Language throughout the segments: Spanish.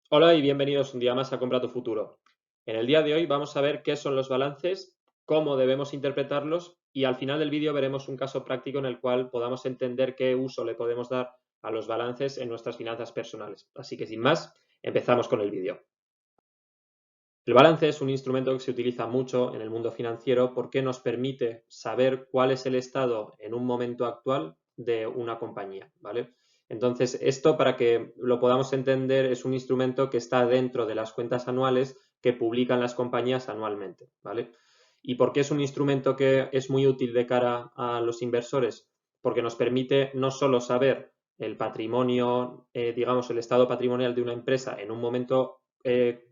Hola y bienvenidos un día más a Compra tu Futuro. En el día de hoy vamos a ver qué son los balances, cómo debemos interpretarlos y al final del vídeo veremos un caso práctico en el cual podamos entender qué uso le podemos dar a los balances en nuestras finanzas personales. Así que sin más, empezamos con el vídeo. El balance es un instrumento que se utiliza mucho en el mundo financiero porque nos permite saber cuál es el estado en un momento actual de una compañía, ¿vale? Entonces, esto para que lo podamos entender es un instrumento que está dentro de las cuentas anuales que publican las compañías anualmente, ¿vale? ¿Y por qué es un instrumento que es muy útil de cara a los inversores? Porque nos permite no solo saber el patrimonio, digamos, el estado patrimonial de una empresa en un momento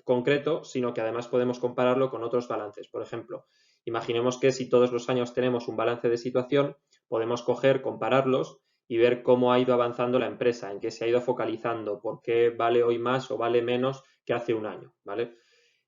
concreto, sino que además podemos compararlo con otros balances. Por ejemplo, imaginemos que si todos los años tenemos un balance de situación, podemos coger, compararlos y ver cómo ha ido avanzando la empresa, en qué se ha ido focalizando, por qué vale hoy más o vale menos que hace un año, ¿vale?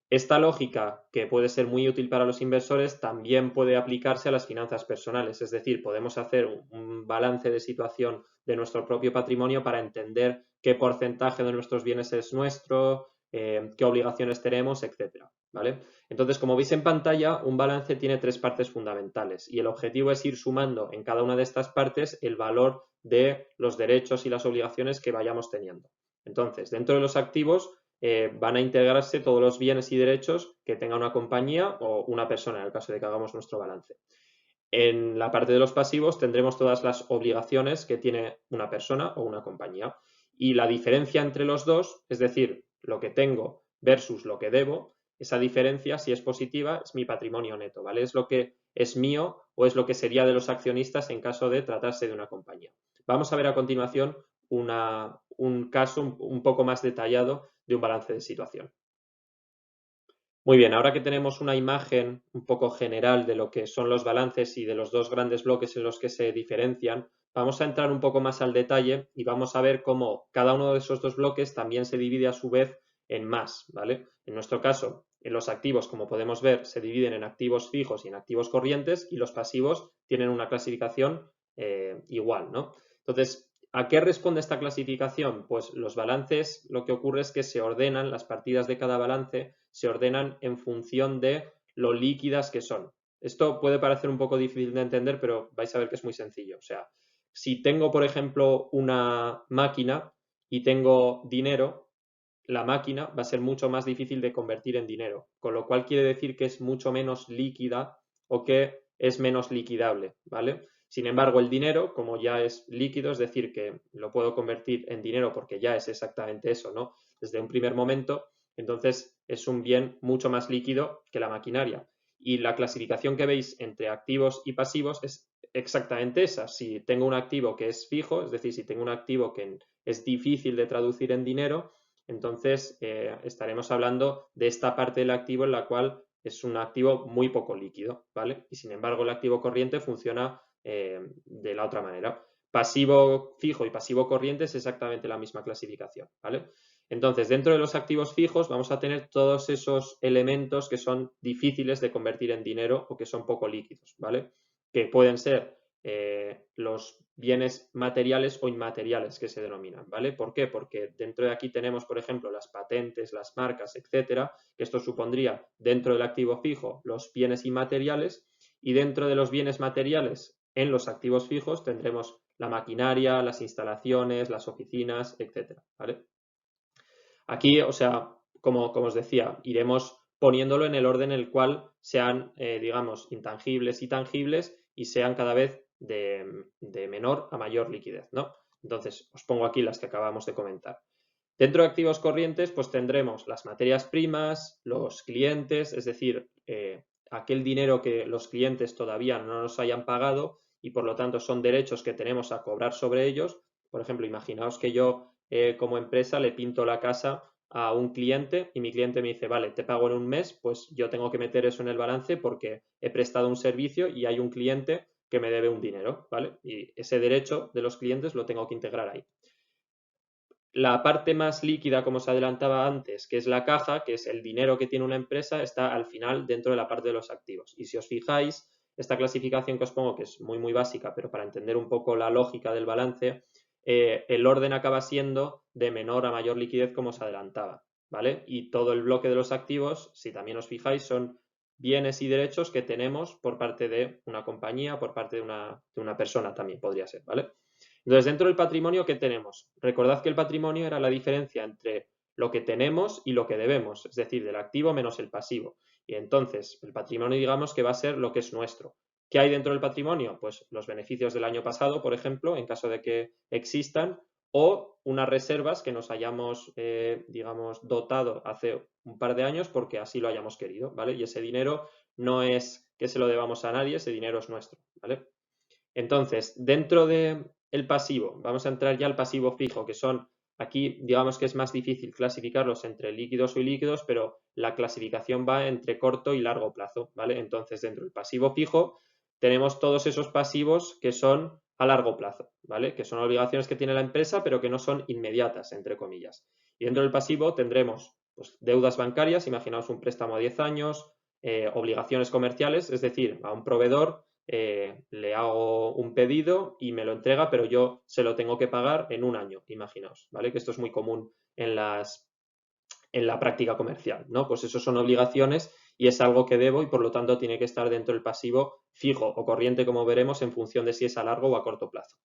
Esta lógica, que puede ser muy útil para los inversores, también puede aplicarse a las finanzas personales, es decir, podemos hacer un balance de situación de nuestro propio patrimonio para entender qué porcentaje de nuestros bienes es nuestro, qué obligaciones tenemos, etcétera, ¿vale? Entonces, como veis en pantalla, un balance tiene tres partes fundamentales y el objetivo es ir sumando en cada una de estas partes el valor de los derechos y las obligaciones que vayamos teniendo. Entonces, dentro de los activos van a integrarse todos los bienes y derechos que tenga una compañía o una persona en el caso de que hagamos nuestro balance. En la parte de los pasivos tendremos todas las obligaciones que tiene una persona o una compañía. Y la diferencia entre los dos, es decir, lo que tengo versus lo que debo, esa diferencia, si es positiva, es mi patrimonio neto, ¿vale? Es lo que es mío o es lo que sería de los accionistas en caso de tratarse de una compañía. Vamos a ver a continuación un caso un poco más detallado de un balance de situación. Muy bien, ahora que tenemos una imagen un poco general de lo que son los balances y de los dos grandes bloques en los que se diferencian, vamos a entrar un poco más al detalle y vamos a ver cómo cada uno de esos dos bloques también se divide a su vez en más, ¿vale? En nuestro caso, en los activos, como podemos ver, se dividen en activos fijos y en activos corrientes y los pasivos tienen una clasificación igual, ¿no? Entonces, ¿a qué responde esta clasificación? Pues los balances, lo que ocurre es que se ordenan, las partidas de cada balance se ordenan en función de lo líquidas que son. Esto puede parecer un poco difícil de entender, pero vais a ver que es muy sencillo. O sea, si tengo, por ejemplo, una máquina y tengo dinero, la máquina va a ser mucho más difícil de convertir en dinero, con lo cual quiere decir que es mucho menos líquida o que es menos liquidable, ¿vale? Sin embargo, el dinero, como ya es líquido, es decir, que lo puedo convertir en dinero porque ya es exactamente eso, ¿no? Desde un primer momento, entonces es un bien mucho más líquido que la maquinaria. Y la clasificación que veis entre activos y pasivos es exactamente esa. Si tengo un activo que es fijo, es decir, si tengo un activo que es difícil de traducir en dinero, entonces estaremos hablando de esta parte del activo en la cual es un activo muy poco líquido, ¿vale? Y sin embargo el activo corriente funciona de la otra manera. Pasivo fijo y pasivo corriente es exactamente la misma clasificación, ¿vale? Entonces, dentro de los activos fijos vamos a tener todos esos elementos que son difíciles de convertir en dinero o que son poco líquidos, ¿vale? Que pueden ser los bienes materiales o inmateriales que se denominan, ¿vale? ¿Por qué? Porque dentro de aquí tenemos, por ejemplo, las patentes, las marcas, etcétera, que esto supondría dentro del activo fijo los bienes inmateriales y dentro de los bienes materiales en los activos fijos tendremos la maquinaria, las instalaciones, las oficinas, etcétera, ¿vale? Aquí, o sea, como os decía, iremos poniéndolo en el orden en el cual sean, digamos, intangibles y tangibles y sean cada vez de menor a mayor liquidez, ¿no? Entonces, os pongo aquí las que acabamos de comentar. Dentro de activos corrientes, pues tendremos las materias primas, los clientes, es decir, aquel dinero que los clientes todavía no nos hayan pagado y por lo tanto son derechos que tenemos a cobrar sobre ellos. Por ejemplo, imaginaos que yo como empresa le pinto la casa a un cliente y mi cliente me dice, vale, te pago en un mes, pues yo tengo que meter eso en el balance porque he prestado un servicio y hay un cliente que me debe un dinero, ¿vale? Y ese derecho de los clientes lo tengo que integrar ahí. La parte más líquida, como os adelantaba antes, que es la caja, que es el dinero que tiene una empresa, está al final dentro de la parte de los activos. Y si os fijáis, esta clasificación que os pongo, que es muy básica, pero para entender un poco la lógica del balance, el orden acaba siendo de menor a mayor liquidez, como os adelantaba. ¿vale? Y todo el bloque de los activos, si también os fijáis, son bienes y derechos que tenemos por parte de una compañía, por parte de una persona también podría ser, ¿vale? Entonces, dentro del patrimonio, ¿qué tenemos? Recordad que el patrimonio era la diferencia entre lo que tenemos y lo que debemos, es decir, del activo menos el pasivo. Y entonces, el patrimonio, digamos que va a ser lo que es nuestro. ¿Qué hay dentro del patrimonio? Pues los beneficios del año pasado, por ejemplo, en caso de que existan, o unas reservas que nos hayamos, digamos, dotado hace un par de años porque así lo hayamos querido, ¿vale? Y ese dinero no es que se lo debamos a nadie, ese dinero es nuestro, ¿vale? Entonces, dentro del pasivo, vamos a entrar ya al pasivo fijo, que son, aquí digamos que es más difícil clasificarlos entre líquidos o ilíquidos, pero la clasificación va entre corto y largo plazo, ¿vale? Entonces, dentro del pasivo fijo tenemos todos esos pasivos que son a largo plazo, ¿vale? Que son obligaciones que tiene la empresa, pero que no son inmediatas, entre comillas. Y dentro del pasivo tendremos pues, deudas bancarias, imaginaos un préstamo a 10 años, obligaciones comerciales, es decir, a un proveedor le hago un pedido y me lo entrega, pero yo se lo tengo que pagar en un año, imaginaos, ¿vale? Que esto es muy común en la práctica comercial, ¿no? Pues eso son obligaciones y es algo que debo y por lo tanto tiene que estar dentro del pasivo fijo o corriente, como veremos, en función de si es a largo o a corto plazo.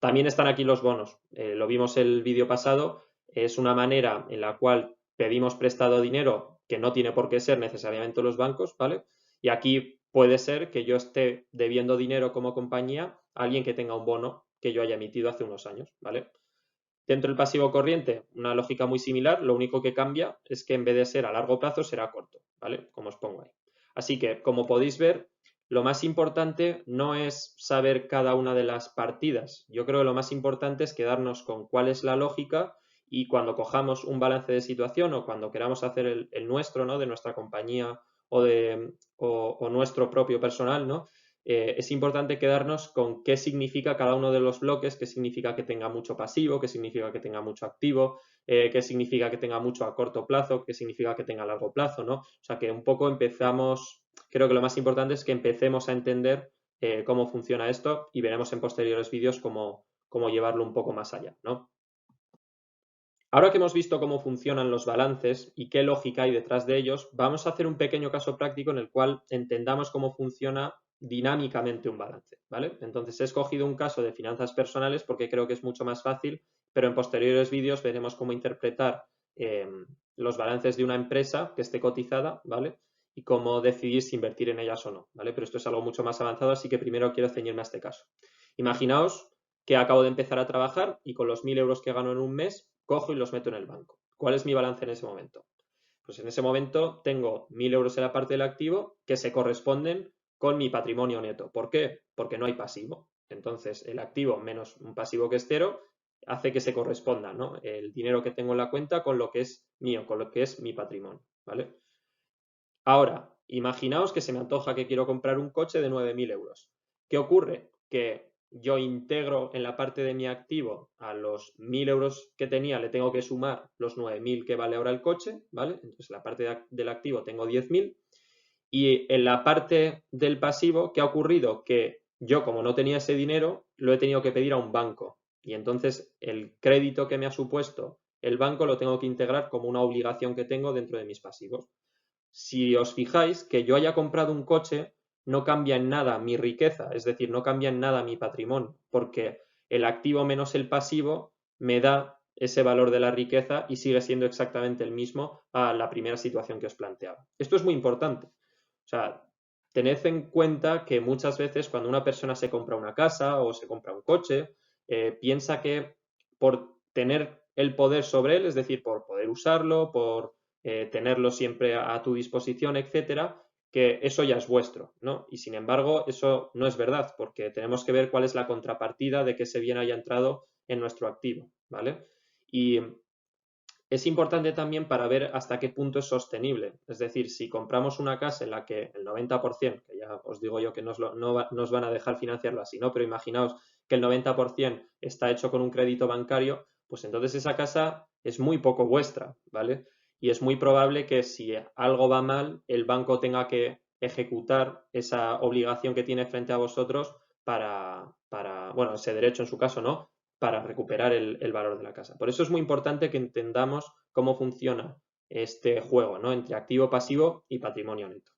También están aquí los bonos. Lo vimos el vídeo pasado. Es una manera en la cual pedimos prestado dinero que no tiene por qué ser necesariamente los bancos, ¿vale? Y aquí puede ser que yo esté debiendo dinero como compañía a alguien que tenga un bono que yo haya emitido hace unos años, ¿vale? Dentro del pasivo corriente, una lógica muy similar, lo único que cambia es que en vez de ser a largo plazo será a corto, ¿vale? Como os pongo ahí. Así que, como podéis ver, lo más importante no es saber cada una de las partidas. Yo creo que lo más importante es quedarnos con cuál es la lógica y cuando cojamos un balance de situación o cuando queramos hacer el nuestro, ¿no? De nuestra compañía o nuestro propio personal, ¿no? Es importante quedarnos con qué significa cada uno de los bloques, qué significa que tenga mucho pasivo, qué significa que tenga mucho activo, qué significa que tenga mucho a corto plazo, qué significa que tenga a largo plazo, ¿no? O sea, que un poco empezamos, creo que lo más importante es que empecemos a entender cómo funciona esto y veremos en posteriores vídeos cómo llevarlo un poco más allá, ¿no? Ahora que hemos visto cómo funcionan los balances y qué lógica hay detrás de ellos, vamos a hacer un pequeño caso práctico en el cual entendamos cómo funciona dinámicamente un balance, ¿vale? Entonces he escogido un caso de finanzas personales porque creo que es mucho más fácil, pero en posteriores vídeos veremos cómo interpretar los balances de una empresa que esté cotizada, ¿vale? Y cómo decidir si invertir en ellas o no, ¿vale? Pero esto es algo mucho más avanzado, así que primero quiero ceñirme a este caso. Imaginaos que acabo de empezar a trabajar y con los 1.000 euros que gano en un mes, cojo y los meto en el banco. ¿Cuál es mi balance en ese momento? Pues en ese momento tengo 1.000 euros en la parte del activo que se corresponden con mi patrimonio neto. ¿Por qué? Porque no hay pasivo. Entonces, el activo menos un pasivo que es cero hace que se corresponda, ¿no? El dinero que tengo en la cuenta con lo que es mío, con lo que es mi patrimonio, ¿vale? Ahora, imaginaos que se me antoja que quiero comprar un coche de 9.000 euros. ¿Qué ocurre? Que yo integro en la parte de mi activo a los 1.000 euros que tenía, le tengo que sumar los 9.000 que vale ahora el coche, ¿vale? Entonces, en la parte del activo tengo 10.000 y en la parte del pasivo, ¿qué ha ocurrido? Que yo, como no tenía ese dinero, lo he tenido que pedir a un banco. Y entonces el crédito que me ha supuesto el banco lo tengo que integrar como una obligación que tengo dentro de mis pasivos. Si os fijáis, que yo haya comprado un coche no cambia en nada mi riqueza, es decir, no cambia en nada mi patrimonio, porque el activo menos el pasivo me da ese valor de la riqueza y sigue siendo exactamente el mismo a la primera situación que os planteaba. Esto es muy importante. O sea, tened en cuenta que muchas veces cuando una persona se compra una casa o se compra un coche, piensa que por tener el poder sobre él, es decir, por poder usarlo, por tenerlo siempre a tu disposición, etcétera, que eso ya es vuestro, ¿no? Y sin embargo, eso no es verdad, porque tenemos que ver cuál es la contrapartida de que ese bien haya entrado en nuestro activo, ¿vale? Y es importante también para ver hasta qué punto es sostenible. Es decir, si compramos una casa en la que el 90%, que ya os digo yo que no os van a dejar financiarlo así, ¿no? Pero imaginaos que el 90% está hecho con un crédito bancario, pues entonces esa casa es muy poco vuestra, ¿vale? Y es muy probable que si algo va mal, el banco tenga que ejecutar esa obligación que tiene frente a vosotros bueno, ese derecho en su caso, ¿no? Para recuperar el valor de la casa. Por eso es muy importante que entendamos cómo funciona este juego, ¿no? Entre activo, pasivo y patrimonio neto.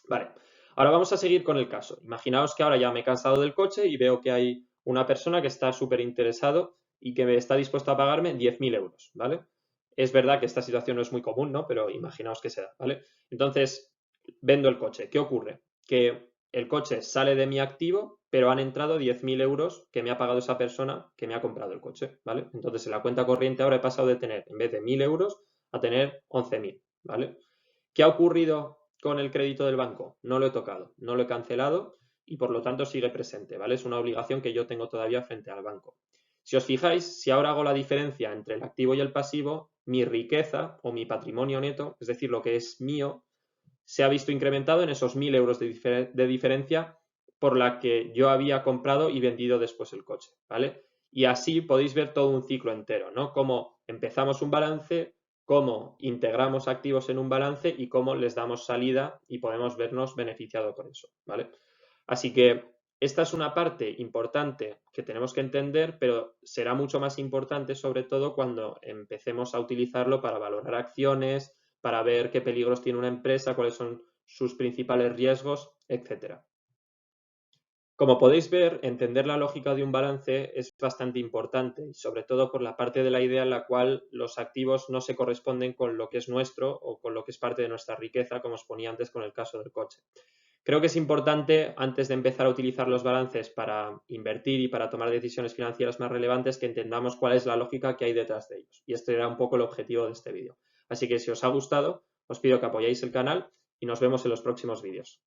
Vale, ahora vamos a seguir con el caso. Imaginaos que ahora ya me he cansado del coche y veo que hay una persona que está súper interesado y que está dispuesto a pagarme 10.000 euros, ¿vale? Es verdad que esta situación no es muy común, ¿no? Pero imaginaos que se da, ¿vale? Entonces, vendo el coche. ¿Qué ocurre? Que el coche sale de mi activo, pero han entrado 10.000 euros que me ha pagado esa persona que me ha comprado el coche, ¿vale? Entonces, en la cuenta corriente ahora he pasado de tener, en vez de 1.000 euros, a tener 11.000, ¿vale? ¿Qué ha ocurrido con el crédito del banco? No lo he tocado, no lo he cancelado y por lo tanto sigue presente, ¿vale? Es una obligación que yo tengo todavía frente al banco. Si os fijáis, si ahora hago la diferencia entre el activo y el pasivo, mi riqueza o mi patrimonio neto, es decir, lo que es mío, se ha visto incrementado en esos 1.000 euros de diferencia por la que yo había comprado y vendido después el coche, ¿vale? Y así podéis ver todo un ciclo entero, ¿no? Cómo empezamos un balance, cómo integramos activos en un balance y cómo les damos salida y podemos vernos beneficiados con eso, ¿vale? Así que esta es una parte importante que tenemos que entender, pero será mucho más importante sobre todo cuando empecemos a utilizarlo para valorar acciones, para ver qué peligros tiene una empresa, cuáles son sus principales riesgos, etcétera. Como podéis ver, entender la lógica de un balance es bastante importante, y sobre todo por la parte de la idea en la cual los activos no se corresponden con lo que es nuestro o con lo que es parte de nuestra riqueza, como os ponía antes con el caso del coche. Creo que es importante, antes de empezar a utilizar los balances para invertir y para tomar decisiones financieras más relevantes, que entendamos cuál es la lógica que hay detrás de ellos. Y este era un poco el objetivo de este vídeo. Así que si os ha gustado, os pido que apoyéis el canal y nos vemos en los próximos vídeos.